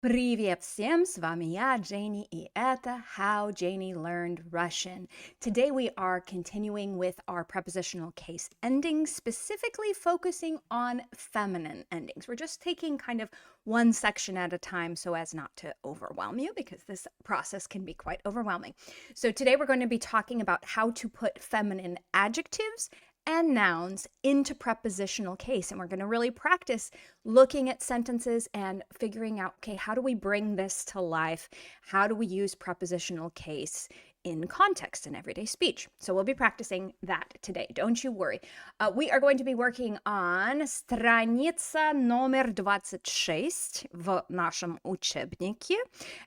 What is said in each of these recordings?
Привет всем, с вами я, Janey, и это How Janey Learned Russian. Today we are continuing with our prepositional case endings, specifically focusing on feminine endings. We're just taking kind of one section at a time so as not to overwhelm you because this process can be quite overwhelming. So today we're going to be talking about how to put feminine adjectives and nouns into prepositional case. And we're going to really practice looking at sentences and figuring out, okay, how do we bring this to life? How do we use prepositional case in context in everyday speech? So we'll be practicing that today. Don't you worry. We are going to be working on страница номер 26 в нашем учебнике.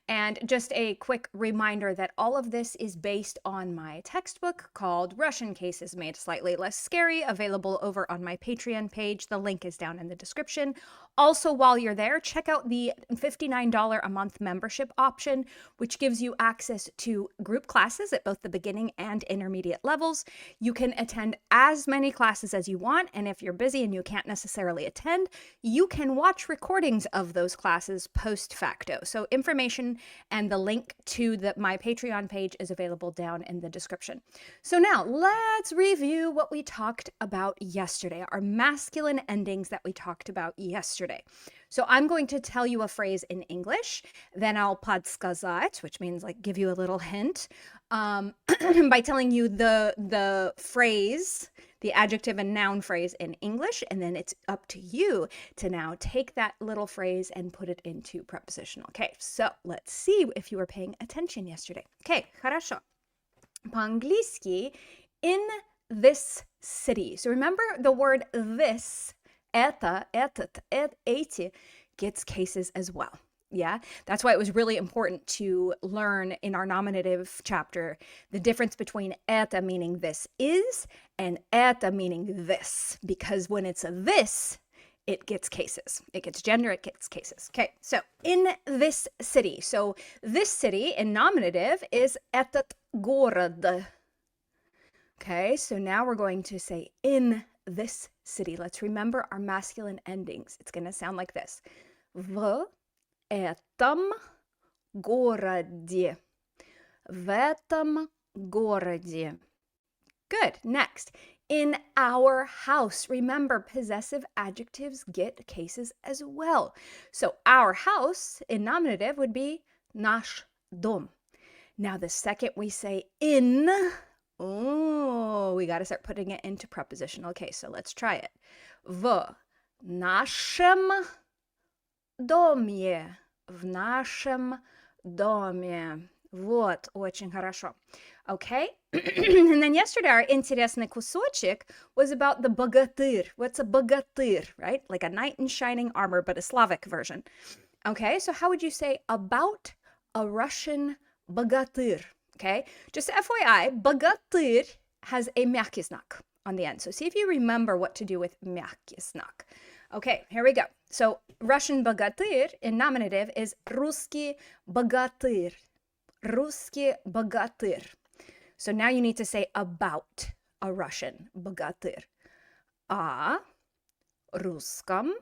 And just a quick reminder that all of this is based on my textbook called Russian Cases Made Slightly Less Scary, available over on my Patreon page. The link is down in the description. Also, while you're there, check out the $59 a month membership option, which gives you access to group classes at both the beginning and intermediate levels. You can attend as many classes as you want, and if you're busy and you can't necessarily attend, you can watch recordings of those classes post facto. So information and the link to my Patreon page is available down in the description. So now let's review what we talked about yesterday, our masculine endings that we talked about yesterday. So I'm going to tell you a phrase in English, then I'll подсказать, which means like give you a little hint, by telling you the phrase, the adjective and noun phrase in English, and then it's up to you to now take that little phrase and put it into prepositional case. So let's see if you were paying attention yesterday. Okay, хорошо. По-английски, in this city. So remember the word this, это, этот, эти, gets cases as well. Yeah, that's why it was really important to learn in our nominative chapter the difference between это meaning this is and это meaning this, because when it's a this, it gets cases. It gets gender, it gets cases. Okay, so in this city. So this city in nominative is этот город. Okay, so now we're going to say in this city. Let's remember our masculine endings. It's going to sound like this. В этом городе. В этом городе. Good. Next. In our house. Remember, possessive adjectives get cases as well. So our house in nominative would be наш дом. Now the second we say in, oh, we got to start putting it into prepositional case. So let's try it. В нашем доме. В нашем доме. Вот, очень хорошо. Okay? And then yesterday, our интересный кусочек was about the богатырь. What's a богатырь, right? Like a knight in shining armor, but a Slavic version. Okay, so how would you say about a Russian богатырь? Okay, just FYI, богатырь has a мягкий знак on the end. So see if you remember what to do with мягкий знак. Okay, here we go. So Russian богатырь in nominative is русский богатырь. Русский богатырь. So now you need to say about a Russian богатырь. О русском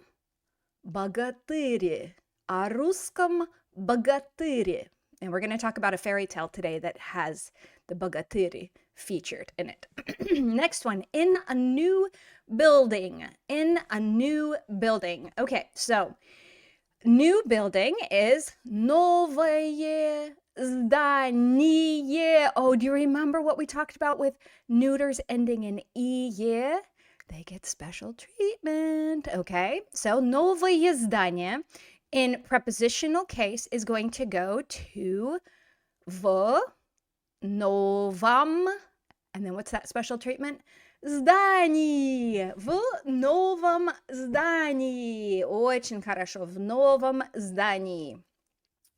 богатыре. О русском богатыре. And we're going to talk about a fairy tale today that has the богатыри featured in it. Next one, in a new building. In a new building. Okay, so new building is новое здание. Oh, do you remember what we talked about with neuters ending in ie? They get special treatment. Okay, so новое здание in prepositional case is going to go to в новом, and then what's that special treatment? Здании. В новом здании. Очень хорошо. В новом здании.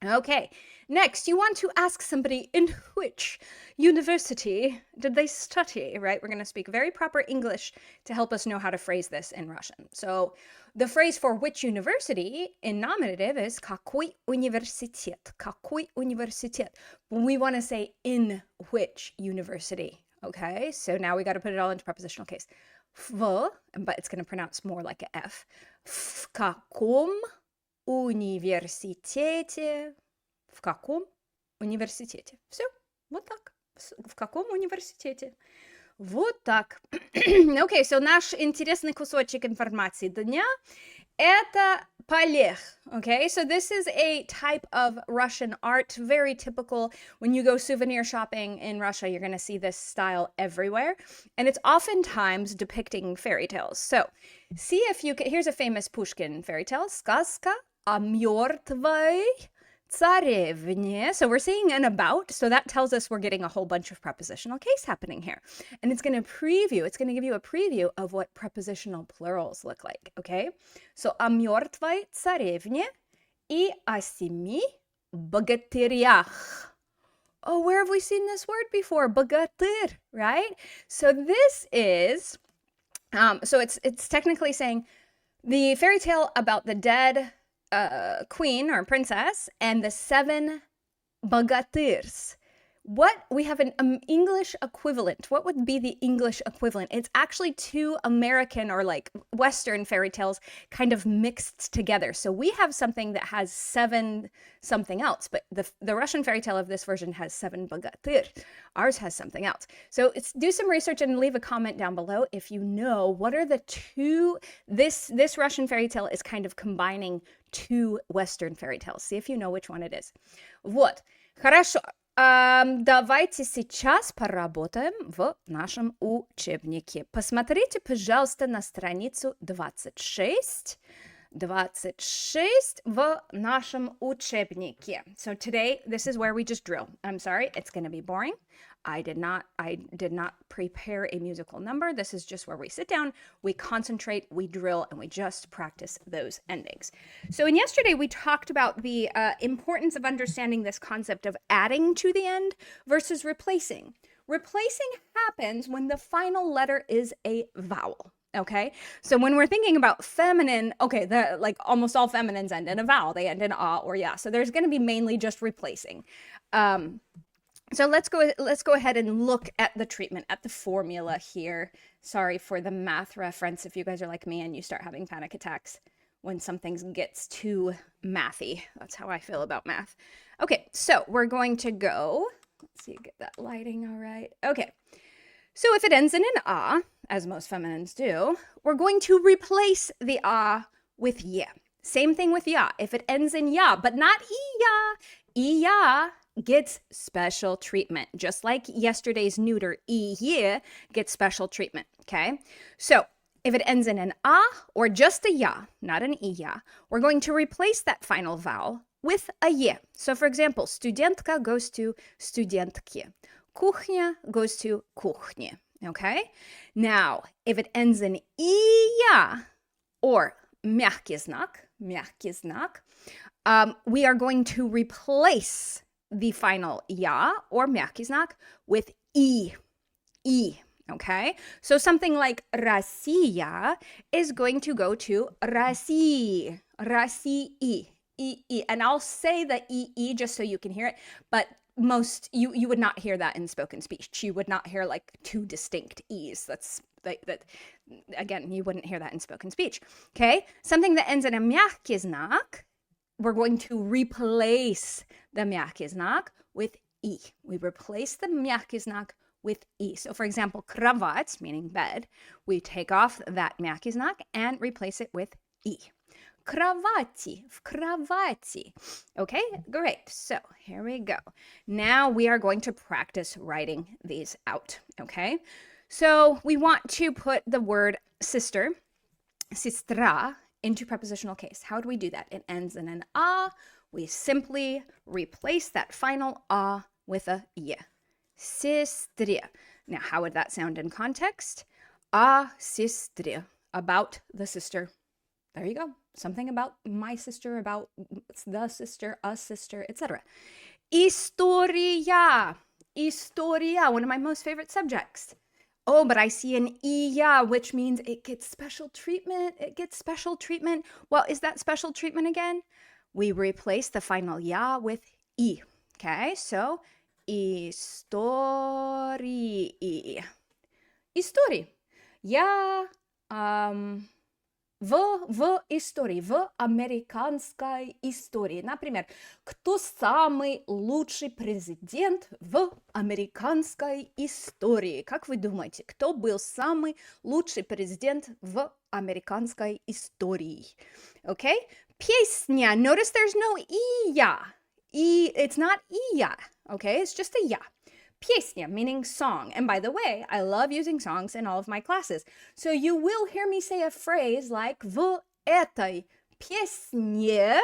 Okay, next, you want to ask somebody in which university did they study, right? We're going to speak very proper English to help us know how to phrase this in Russian. So the phrase for which university in nominative is какой университет? Какой университет? We want to say in which university, okay? So now we got to put it all into prepositional case. В, but it's going to pronounce more like a F. В каком университете. В каком университете? Все, вот так. В каком университете? Вот так. Окей, so наш интересный кусочек информации дня — это полех. Okay, so this is a type of Russian art, very typical. When you go souvenir shopping in Russia, you're going to see this style everywhere. And it's oftentimes depicting fairy tales. So see if you can, here's a famous Pushkin fairy tale, Сказка о мертвой царевне. So we're seeing an about, so that tells us we're getting a whole bunch of prepositional case happening here. And it's going to give you a preview of what prepositional plurals look like, okay? So о мертвой царевне и о 7 богатырях. Oh, where have we seen this word before? Богатырь, right? So this is, so it's technically saying the fairy tale about the dead queen or princess and the 7 bogatyrs. What we have an English equivalent. What would be the English equivalent? It's actually 2 American or like Western fairy tales kind of mixed together. So we have something that has 7 something else, but the Russian fairy tale of this version has 7 bogatyr. Ours has something else. So do some research and leave a comment down below if you know what are the 2. This Russian fairy tale is kind of combining 2 Western fairy tales. See if you know which one it is. Вот. Хорошо. Давайте сейчас поработаем в нашем учебнике. Посмотрите, пожалуйста, на страницу 26. 26 в нашем учебнике. So today, this is where we just drill. I'm sorry, it's going to be boring. I did not prepare a musical number. This is just where we sit down, we concentrate, we drill, and we just practice those endings. So in yesterday, we talked about the importance of understanding this concept of adding to the end versus replacing. Replacing happens when the final letter is a vowel. Okay, so when we're thinking about feminine, okay, like almost all feminines end in a vowel. They end in a or ya. So there's going to be mainly just replacing. So let's go ahead and look at the treatment, at the formula here. Sorry for the math reference if you guys are like me and you start having panic attacks when something gets too mathy. That's how I feel about math. Okay, so we're going to go, let's see, get that lighting all right. Okay, so if it ends in an a, as most feminines do, we're going to replace the a with ya. Same thing with ya. If it ends in ya, but not iya gets special treatment, just like yesterday's neuter ye gets special treatment, okay? So if it ends in an a or just a ya, not an iya, we're going to replace that final vowel with a ye. So for example, studentka goes to studentki. Kuchnia goes to kuchnie, okay? Now, if it ends in iya or мягкий знак, we are going to replace the final ya or мягкий знак with e, okay? So something like Россия is going to go to России, and I'll say the e just so you can hear it, but most you would not hear that in spoken speech. You would not hear like 2 distinct e's. That again, you wouldn't hear that in spoken speech. Okay, something that ends in a мягкий знак, we're going to replace the мягкий знак with e. We replace the мягкий знак with e. So for example, кровать, meaning bed, we take off that мягкий знак and replace it with e. Кровати, в кровати. Okay, great. So here we go. Now we are going to practice writing these out, okay? So we want to put the word sister, сестра, into prepositional case. How do we do that? It ends in an a. We simply replace that final a with a ye. Сестре. Now, how would that sound in context? О сестре, about the sister. There you go. Something about my sister, about the sister, a sister, etc. История. Historia, one of my most favorite subjects. Oh, but I see an iya, which means it gets special treatment. It gets special treatment. Well, is that special treatment again? We replace the final ya with i. Okay, so истории. Истории. Я В истории, в американской истории. Например, кто самый лучший президент в американской истории? Как вы думаете, кто был самый лучший президент в американской истории? Okay? Песня. Notice there's no «ия». It's not «ия». Okay? It's just a «я». Песня, meaning song. And by the way, I love using songs in all of my classes. So you will hear me say a phrase like в этой песне,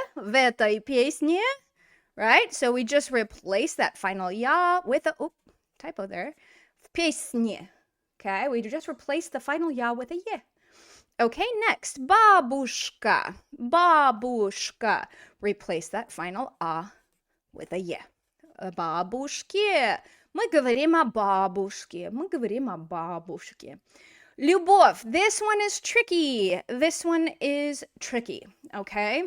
right? So we just replace that final «я» with a, typo there, в песне. Okay, we just replace the final «я» with a «е». Okay, next, бабушка, бабушка. Replace that final «а» with a «е». Бабушке. Мы говорим о бабушке. Мы говорим о бабушке. Любовь. This one is tricky. This one is tricky. Okay?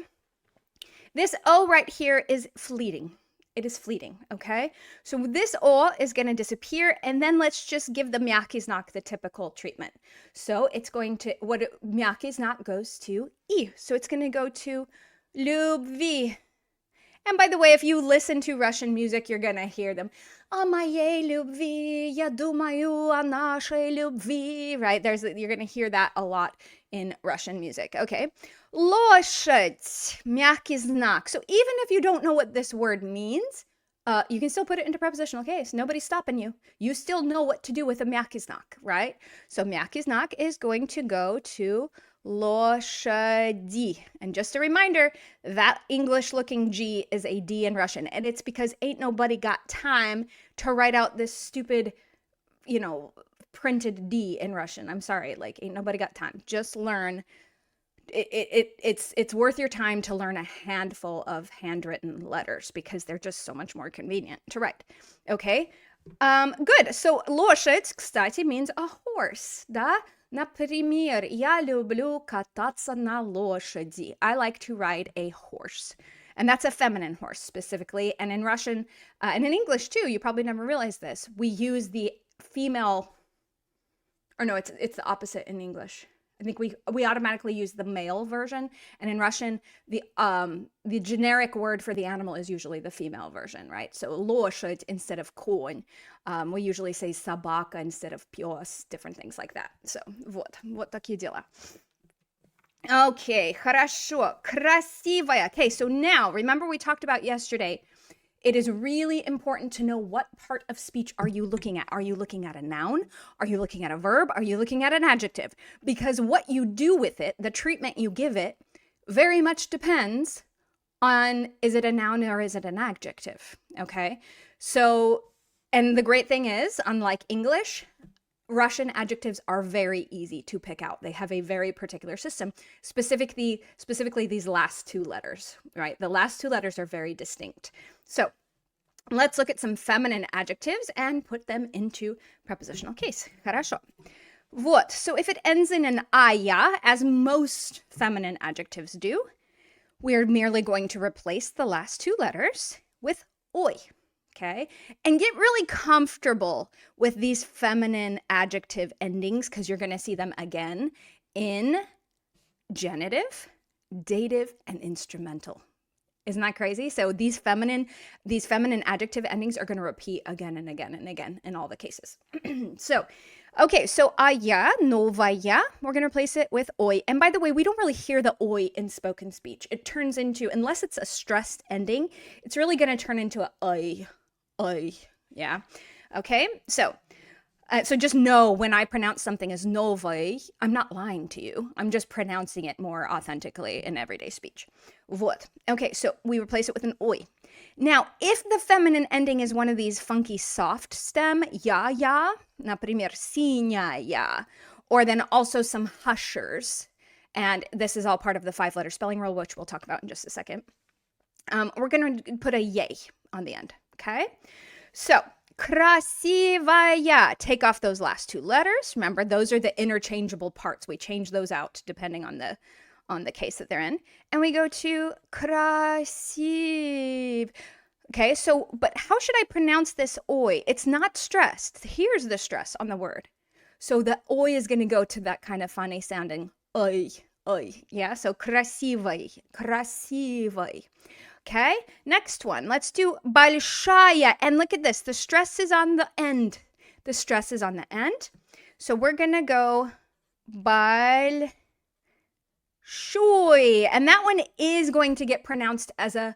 This O right here is fleeting. It is fleeting. Okay? So this O is going to disappear. And then let's just give the mjaki znak the typical treatment. So it's going to, mjaki znak goes to I. So it's going to go to любви. And by the way, if you listen to Russian music, you're going to hear them. О моей любви, я думаю о нашей любви. Right? You're going to hear that a lot in Russian music. Okay. Лошадь, мягкий знак. So even if you don't know what this word means, you can still put it into prepositional case. Nobody's stopping you. You still know what to do with a мягкий знак, right? So мягкий знак is going to go to лошади. And just a reminder, that English-looking G is a D in Russian. And it's because ain't nobody got time to write out this stupid, printed D in Russian. I'm sorry, ain't nobody got time. Just learn. It's worth your time to learn a handful of handwritten letters because they're just so much more convenient to write. Okay? Good. So лошадь, кстати, means a horse, да? Например, я люблю кататься на лошади. I like to ride a horse. And that's a feminine horse specifically. And in Russian, and in English too, you probably never realized this. We use the female, or no, it's the opposite in English. I think we automatically use the male version. And in Russian, the generic word for the animal is usually the female version, right? So лошадь instead of конь. We usually say собака instead of пёс, different things like that. So вот такие дела. Okay, хорошо. Красивая. Okay, so now, remember we talked about yesterday, it is really important to know what part of speech are you looking at. Are you looking at a noun? Are you looking at a verb? Are you looking at an adjective? Because what you do with it, the treatment you give it, very much depends on is it a noun or is it an adjective, okay? So, and the great thing is, unlike English, Russian adjectives are very easy to pick out. They have a very particular system, specifically these last two letters, right? The last two letters are very distinct. So let's look at some feminine adjectives and put them into prepositional case. Хорошо. Вот. So if it ends in an ая, as most feminine adjectives do, we're merely going to replace the last two letters with ой. Okay, and get really comfortable with these feminine adjective endings because you're going to see them again in genitive, dative, and instrumental. Isn't that crazy? So these feminine adjective endings are going to repeat again and again and again in all the cases. So, okay, so ая, новая, we're going to replace it with ой. And by the way, we don't really hear the ой in spoken speech. It turns into, unless it's a stressed ending, it's really going to turn into a ой. Yeah. Okay. So just know when I pronounce something as новый, I'm not lying to you. I'm just pronouncing it more authentically in everyday speech. Вот. Okay. So we replace it with an ой. Now, if the feminine ending is one of these funky soft stem, я, например, синяя, or then also some hushers, and this is all part of the 5-letter spelling rule, which we'll talk about in just a second. We're going to put a yay on the end. Okay, so красивая. Take off those last two letters. Remember, those are the interchangeable parts. We change those out depending on the case that they're in. And we go to красив. Okay, so, but how should I pronounce this oi? It's not stressed. Here's the stress on the word. So the oi is going to go to that kind of funny sounding oi. oy. Yeah, so красивый, красивый. Okay, next one. Let's do большая. And look at this. The stress is on the end. The stress is on the end. So we're going to go большой. And that one is going to get pronounced as a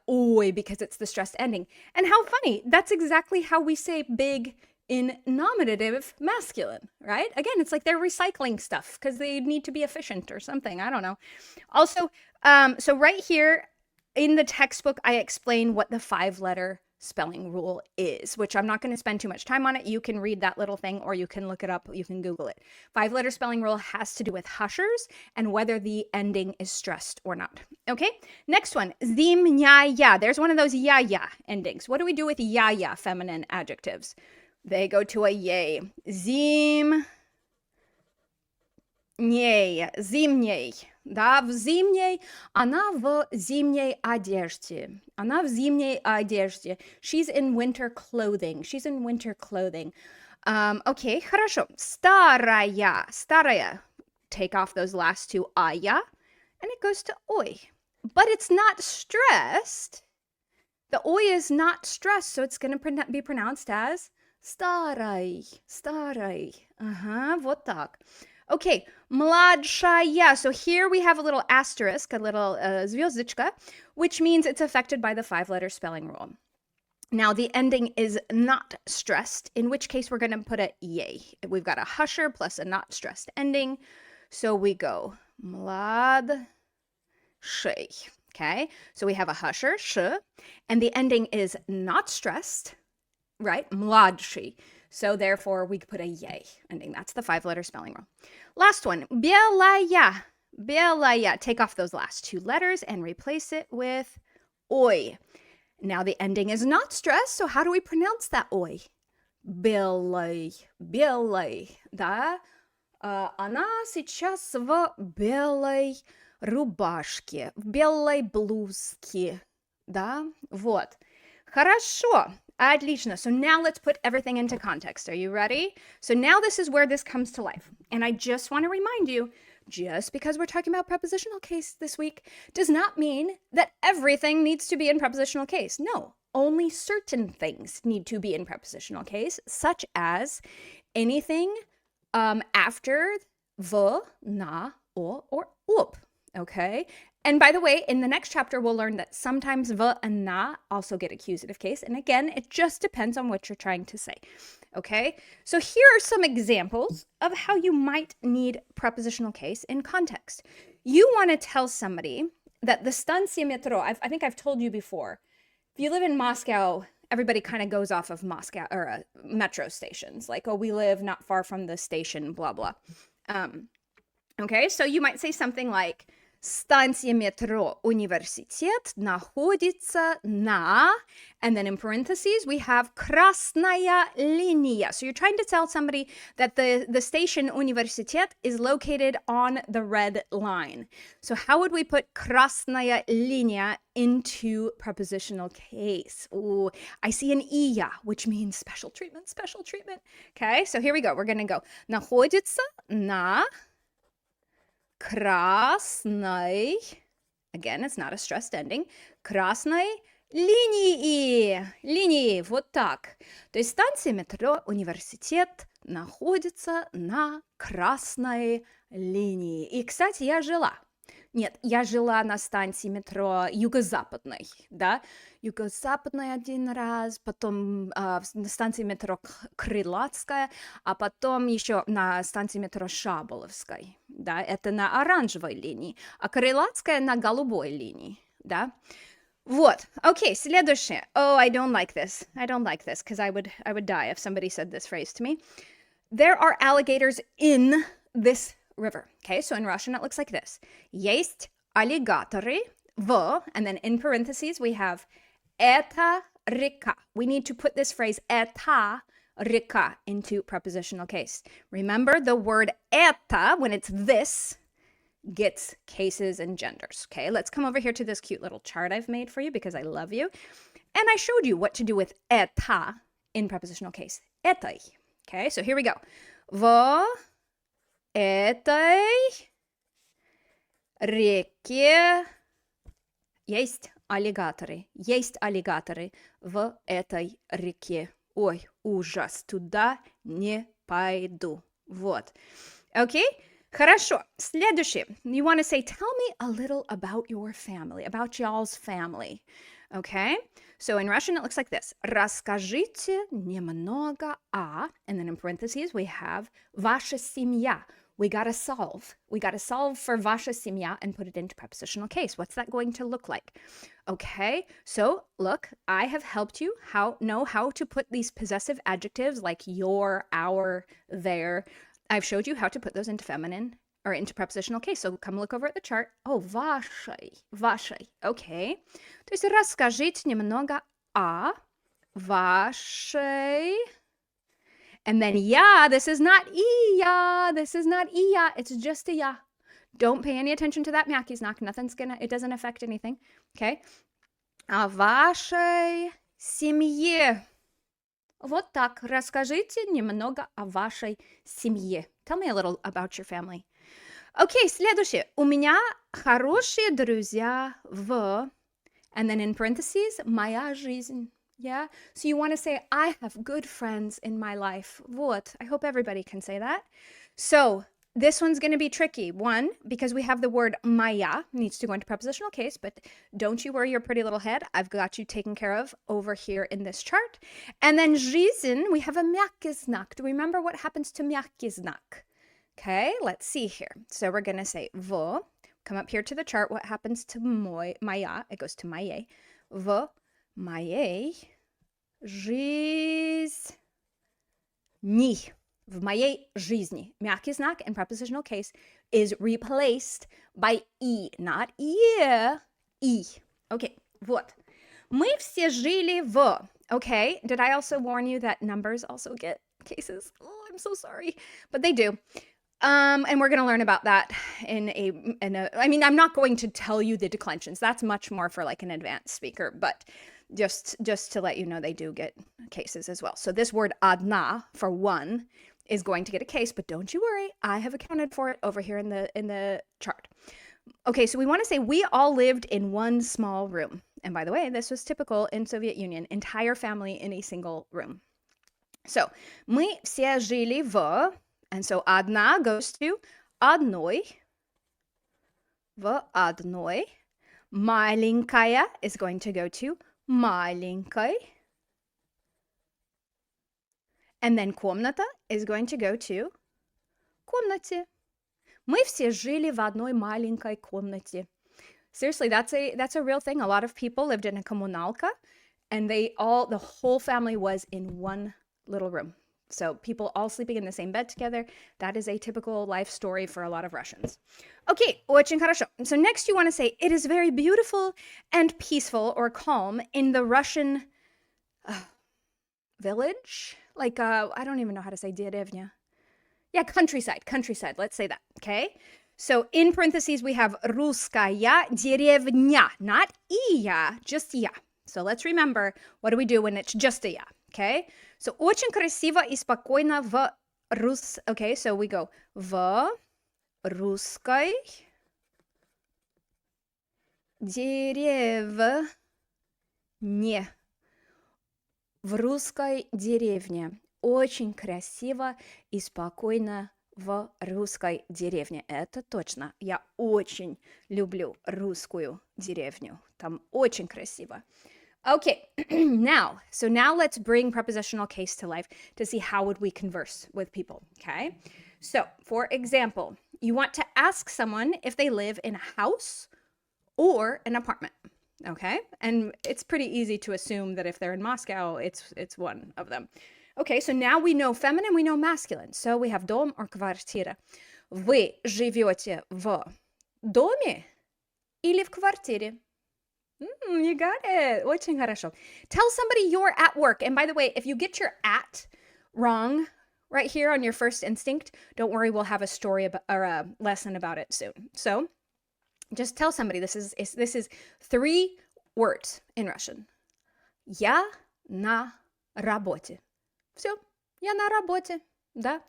oy because it's the stressed ending. And how funny. That's exactly how we say big in nominative masculine, right? Again, it's like they're recycling stuff because they need to be efficient or something. I don't know. Also, so right here, in the textbook, I explain what the 5-letter spelling rule is, which I'm not going to spend too much time on it. You can read that little thing or you can look it up. You can Google it. 5-letter spelling rule has to do with hushers and whether the ending is stressed or not. Okay, next one. Zimняя. There's one of those ya-ya endings. What do we do with ya-ya feminine adjectives? They go to a yay. Zimней. Зимней. Да, в зимней, она в зимней одежде. Она в зимней одежде. She's in winter clothing. She's in winter clothing. Okay, хорошо. Старая. Старая. Take off those last two aya, and it goes to oi. But it's not stressed. The oi is not stressed, so it's going to be pronounced as старой. Старой. Вот так. Okay, mladshaya. So here we have a little asterisk, a little звездочка, which means it's affected by the 5-letter spelling rule. Now, the ending is not stressed, in which case we're going to put a yay. We've got a husher plus a not stressed ending. So we go mladshey. Okay, so we have a husher, sh, and the ending is not stressed, right? Mladший. So therefore, we put a yay ending. That's the 5-letter spelling rule. Last one, белая. Белая. Take off those last 2 letters and replace it with oi. Now the ending is not stressed, so how do we pronounce that oi? Белой. Белой. Да? Она сейчас в белой рубашке, в белой блузке. Да? Вот. Хорошо. Отлично. So now let's put everything into context. Are you ready? So now this is where this comes to life. And I just want to remind you, just because we're talking about prepositional case this week does not mean that everything needs to be in prepositional case. No, only certain things need to be in prepositional case, such as anything after v, na, o, or up. Okay? And by the way, in the next chapter, we'll learn that sometimes v and na also get accusative case. And again, it just depends on what you're trying to say. Okay? So here are some examples of how you might need prepositional case in context. You want to tell somebody that the станция метро, I think I've told you before, if you live in Moscow, everybody kind of goes off of Moscow or metro stations. Like, oh, we live not far from the station, blah, blah. Okay, so you might say something like, станция метро университет находится на, and then in parentheses we have красная линия. So you're trying to tell somebody that the station университет is located on the red line. So how would we put красная линия into prepositional case? Ooh, I see an iya, which means special treatment, special treatment. Okay, so here we go. We're going to go находится на красной, again, it's not a stressed ending, красной линии, вот так. То есть станция метро университет находится на красной линии. И, кстати, я жила на станции метро юго-западной, да, юго-западной один раз, потом на станции метро Крылатская, а потом еще на станции метро Шаболовской, да, это на оранжевой линии, а Крылатская на голубой линии, да. Вот, okay, следующее. Oh, I don't like this, because I would die if somebody said this phrase to me. There are alligators in this river. Okay, so in Russian it looks like this. Есть аллигаторы в, and then in parentheses we have эта река. We need to put this phrase эта река into prepositional case. Remember, the word это, when it's this, gets cases and genders. Okay, let's come over here to this cute little chart I've made for you because I love you. And I showed you what to do with это in prepositional case. Этой. Okay, so here we go. В этой реке есть аллигаторы. Есть аллигаторы в этой реке. Ой, ужас, туда не пойду. Вот. Okay? Хорошо. Следующее. You want to say, tell me a little about your family, about y'all's family. Okay? So in Russian, it looks like this. Расскажите немного о, and then in parentheses, we have ваша семья. We got to solve. We got to solve for ваша семья and put it into prepositional case. What's that going to look like? Okay, so look, I have helped you know how to put these possessive adjectives like your, our, their. I've showed you how to put those into feminine or into prepositional case. So come look over at the chart. Oh, вашей. Okay. То есть расскажите немного о вашей. And then ya, this is not iya. This is not iya. It's just a ya. Don't pay any attention to that myaky knock. It doesn't affect anything. Okay? О вашей семье. Вот так. Расскажите немного о вашей семье. Tell me a little about your family. Okay, следующее. У меня хорошие друзья в... And then in parentheses, моя жизнь. Yeah? So you want to say, I have good friends in my life. Вот. I hope everybody can say that. So this one's going to be tricky. One, because we have the word моя, needs to go into prepositional case, but don't you worry your pretty little head. I've got you taken care of over here in this chart. And then жизнь, we have a мягкий знак. Do we remember what happens to мягкий знак? Okay, let's see here. So we're going to say в. Come up here to the chart. What happens to моя? It goes to моей. В моей жизни. В моей жизни. Мягкий знак in prepositional case is replaced by и, not е, и. Okay, вот. Мы все жили в. Okay, did I also warn you that numbers also get cases? Oh, I'm so sorry, but they do. And we're going to learn about that I mean, I'm not going to tell you the declensions. That's much more for like an advanced speaker, but just to let you know, they do get cases as well. So this word одна for one is going to get a case, but don't you worry. I have accounted for it over here in the chart. Okay, so we want to say we all lived in one small room. And by the way, this was typical in Soviet Union, entire family in a single room. So, мы все жили в... And so одна goes to одной, в одной. Маленькая is going to go to маленькой. And then комната is going to go to комнате. Мы все жили в одной маленькой комнате. Seriously, that's a real thing. A lot of people lived in a коммуналка, and the whole family was in one little room. So people all sleeping in the same bed together. That is a typical life story for a lot of Russians. Okay, очень хорошо. So next you want to say, it is very beautiful and peaceful or calm in the Russian village. Like, I don't even know how to say dеревня. Yeah, countryside. Let's say that, okay? So in parentheses, we have русская деревня, not iya, just ya. So let's remember, what do we do when it's just a ya, okay? So очень красиво и спокойно в Okay, so we go в русской деревне. В русской деревне. Очень красиво и спокойно в русской деревне. Это точно. Я очень люблю русскую деревню. Там очень красиво. Okay, now let's bring prepositional case to life to see how would we converse with people, okay? So, for example, you want to ask someone if they live in a house or an apartment, okay? And it's pretty easy to assume that if they're in Moscow, it's one of them. Okay, so now we know feminine, we know masculine. So we have дом or квартира. Вы живете в доме или в квартире? You got it. Очень хорошо. Tell somebody you're at work. And by the way, if you get your at wrong right here on your first instinct, don't worry, we'll have a story or a lesson about it soon. So just tell somebody this is 3 words in Russian. Я на работе. Все, я на работе. Да?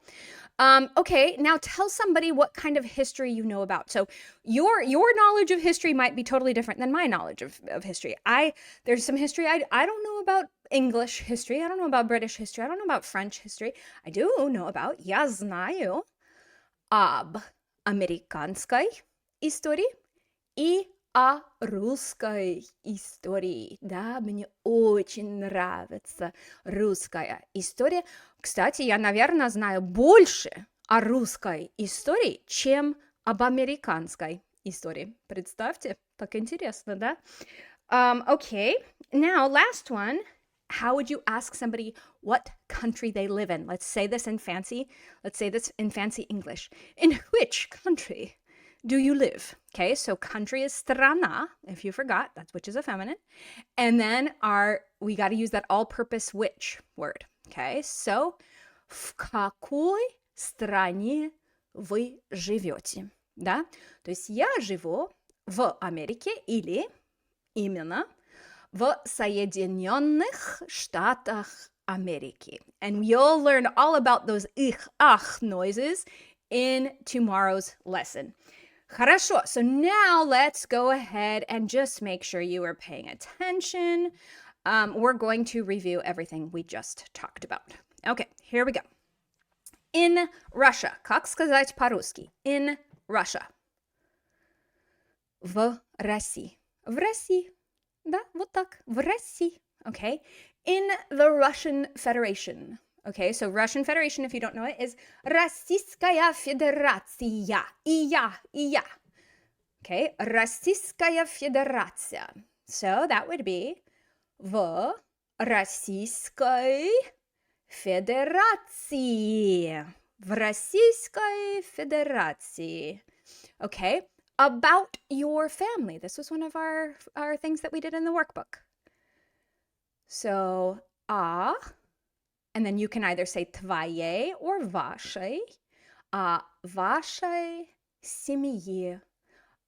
Okay, now tell somebody what kind of history you know about. So your knowledge of history might be totally different than my knowledge of history. There's some history I don't know about English history. I don't know about British history. I don't know about French history. I do know about я знаю об американской истории и о русской истории. Да, мне очень нравится русская история. Кстати, я, наверное, знаю больше о русской истории, чем об американской истории. Представьте, так интересно, да? Okay, now last one. How would you ask somebody what country they live in? Let's say this in fancy English. In which country do you live? Okay, so country is страна, if you forgot, that's which is a feminine. And then we got to use that all-purpose which word. Okay, so в какой стране вы живете? Да? То есть я живу в Америке или именно в Соединенных Штатах Америки. And you'll learn all about those ich, ach noises in tomorrow's lesson. Хорошо, so now let's go ahead and just make sure you are paying attention. We're going to review everything we just talked about. Okay, here we go. In Russia. Как сказать по-русски? In Russia. В России. В России. Да, вот так. В России. Okay. In the Russian Federation. Okay, so Russian Federation, if you don't know it, is Российская Федерация. И я. Okay, Российская Федерация. So that would be в Российской Федерации. В Российской Федерации. Okay. About your family. This was one of our things that we did in the workbook. So, and then you can either say твоей or вашей. Вашей семье.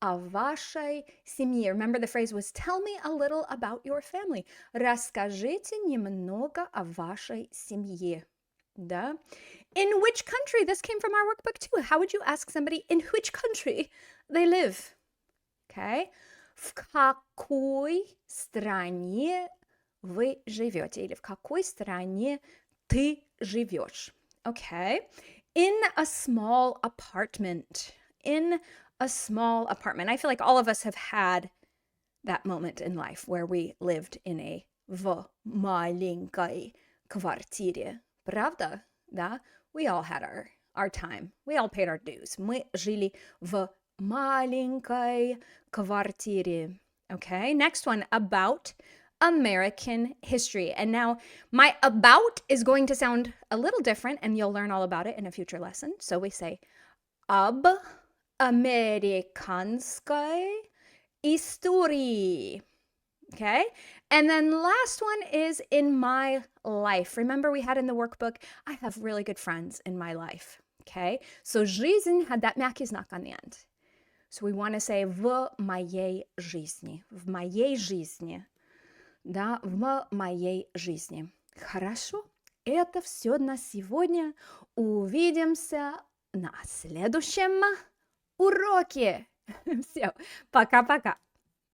Вашей семье. Remember the phrase was, tell me a little about your family. Расскажите немного о вашей семье. Да? In which country? This came from our workbook too. How would you ask somebody in which country they live? Okay. В какой стране вы живете? Или в какой стране ты живешь? Okay. In a small apartment. In a small apartment. I feel like all of us have had that moment in life where we lived in a в маленькой квартире. Правда? Да? We all had our time. We all paid our dues. Мы жили в маленькой квартире. Okay, next one, about American history. And now my about is going to sound a little different, and you'll learn all about it in a future lesson. So we say об американской истории. Okay, and then last one is in my life. Remember we had in the workbook, I have really good friends in my life. Okay, so жизнь had that мягкий знак on the end. So we want to say в моей жизни. В моей жизни. Да, в моей жизни. Хорошо, это все на сегодня. Увидимся на следующем уроке. Все, пока-пока.